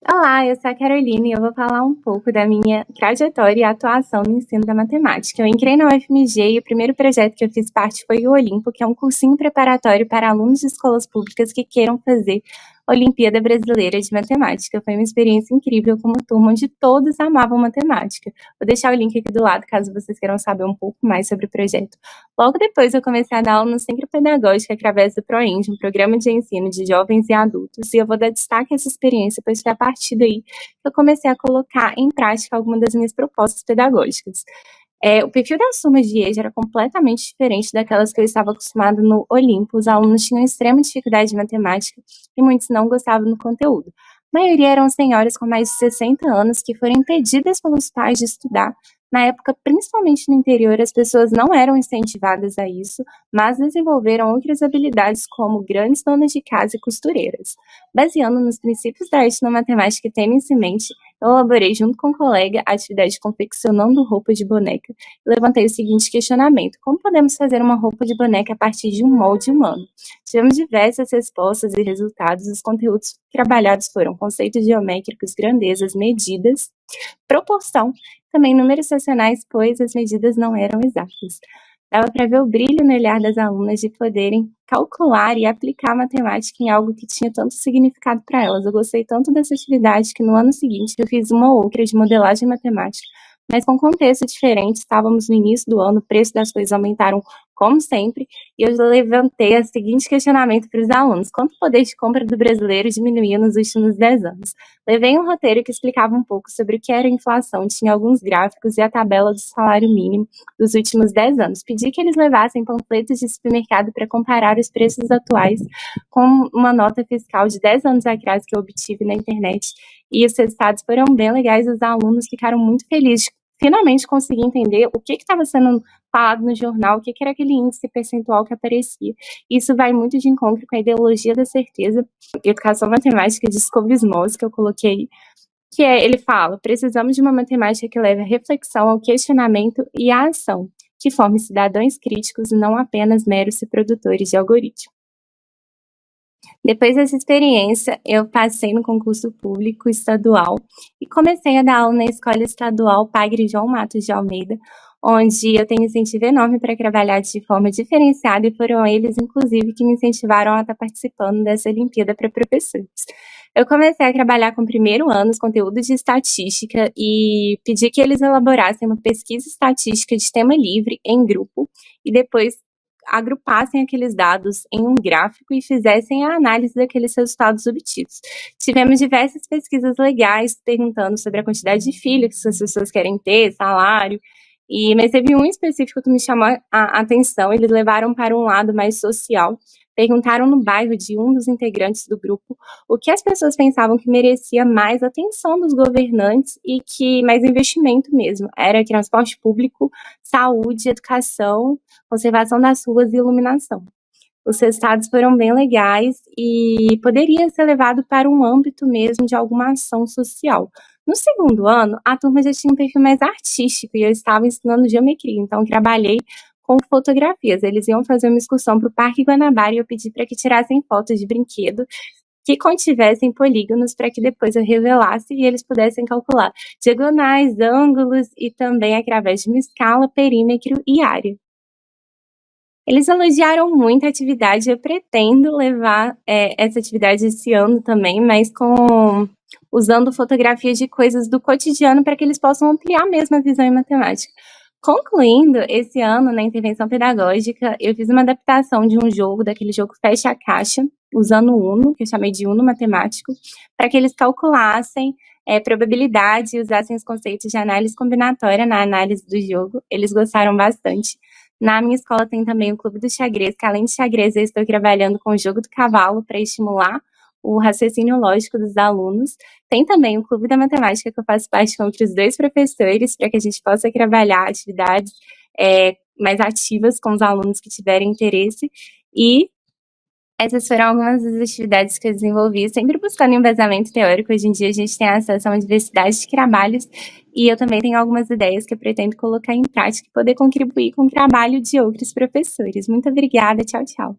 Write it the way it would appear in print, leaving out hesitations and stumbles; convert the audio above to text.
Olá, eu sou a Caroline e eu vou falar um pouco da minha trajetória e atuação no ensino da matemática. Eu entrei na UFMG e o primeiro projeto que eu fiz parte foi o Olimpo, que é um cursinho preparatório para alunos de escolas públicas que queiram fazer Olimpíada Brasileira de Matemática. Foi uma experiência incrível com uma turma onde todos amavam matemática. Vou deixar o link aqui do lado caso vocês queiram saber um pouco mais sobre o projeto. Logo depois eu comecei a dar aula no Centro Pedagógico através do ProEng, um programa de ensino de jovens e adultos, e eu vou dar destaque a essa experiência, pois foi a partir daí que eu comecei a colocar em prática algumas das minhas propostas pedagógicas. O perfil das turmas de EJA era completamente diferente daquelas que eu estava acostumada no Olimpo. Os alunos tinham extrema dificuldade de matemática e muitos não gostavam do conteúdo. A maioria eram senhoras com mais de 60 anos que foram impedidas pelos pais de estudar. Na época, principalmente no interior, as pessoas não eram incentivadas a isso, mas desenvolveram outras habilidades como grandes donas de casa e costureiras. Baseando nos princípios da arte na matemática e tendo isso em mente, eu elaborei junto com um colega a atividade confeccionando roupa de boneca e levantei o seguinte questionamento: como podemos fazer uma roupa de boneca a partir de um molde humano? Tivemos diversas respostas e resultados. Os conteúdos trabalhados foram conceitos geométricos, grandezas, medidas, proporção, também números racionais, pois as medidas não eram exatas. Dava para ver o brilho no olhar das alunas de poderem calcular e aplicar a matemática em algo que tinha tanto significado para elas. Eu gostei tanto dessa atividade que no ano seguinte eu fiz uma outra de modelagem matemática, mas com contexto diferente. Estávamos no início do ano, o preço das coisas aumentaram como sempre, e eu levantei o seguinte questionamento para os alunos: quanto o poder de compra do brasileiro diminuiu nos últimos 10 anos? Levei um roteiro que explicava um pouco sobre o que era inflação, tinha alguns gráficos e a tabela do salário mínimo dos últimos 10 anos. Pedi que eles levassem panfletos de supermercado para comparar os preços atuais com uma nota fiscal de 10 anos atrás que eu obtive na internet. E os resultados foram bem legais, os alunos ficaram muito felizes de finalmente conseguir entender o que estava sendo falado no jornal, o que era aquele índice percentual que aparecia. Isso vai muito de encontro com a ideologia da certeza, educação matemática de Scoville, que eu coloquei, ele fala: precisamos de uma matemática que leve a reflexão, ao questionamento e à ação, que forme cidadãos críticos e não apenas meros reprodutores de algoritmos. Depois dessa experiência, eu passei no concurso público estadual e comecei a dar aula na Escola Estadual Padre João Matos de Almeida, onde eu tenho incentivo enorme para trabalhar de forma diferenciada, e foram eles, inclusive, que me incentivaram a estar participando dessa Olimpíada para professores. Eu comecei a trabalhar com o primeiro ano os conteúdos de estatística e pedi que eles elaborassem uma pesquisa estatística de tema livre em grupo e depois agrupassem aqueles dados em um gráfico e fizessem a análise daqueles resultados obtidos. Tivemos diversas pesquisas legais perguntando sobre a quantidade de filhos que as pessoas querem ter, salário, mas teve um específico que me chamou a atenção. Eles levaram para um lado mais social, perguntaram no bairro de um dos integrantes do grupo o que as pessoas pensavam que merecia mais atenção dos governantes e que mais investimento mesmo. Era transporte público, saúde, educação, conservação das ruas e iluminação. Os resultados foram bem legais e poderia ser levado para um âmbito mesmo de alguma ação social. No segundo ano, a turma já tinha um perfil mais artístico e eu estava ensinando geometria, então trabalhei com fotografias. Eles iam fazer uma excursão para o Parque Guanabara e eu pedi para que tirassem fotos de brinquedo que contivessem polígonos para que depois eu revelasse e eles pudessem calcular diagonais, ângulos e também através de uma escala, perímetro e área. Eles elogiaram muito a atividade. Eu pretendo levar essa atividade esse ano também, mas usando fotografias de coisas do cotidiano para que eles possam ampliar mesmo a visão em matemática. Concluindo, esse ano, na intervenção pedagógica, eu fiz uma adaptação de um jogo, daquele jogo Fecha a Caixa, usando o Uno, que eu chamei de Uno Matemático, para que eles calculassem probabilidade e usassem os conceitos de análise combinatória na análise do jogo. Eles gostaram bastante. Na minha escola tem também o Clube do Xadrez, que além de xadrez eu estou trabalhando com o jogo do cavalo para estimular o raciocínio lógico dos alunos. Tem também o Clube da Matemática, que eu faço parte com outros 2 professores, para que a gente possa trabalhar atividades mais ativas com os alunos que tiverem interesse. E essas foram algumas das atividades que eu desenvolvi, sempre buscando embasamento teórico. Hoje em dia a gente tem acesso a uma diversidade de trabalhos e eu também tenho algumas ideias que eu pretendo colocar em prática e poder contribuir com o trabalho de outros professores. Muito obrigada, tchau, tchau.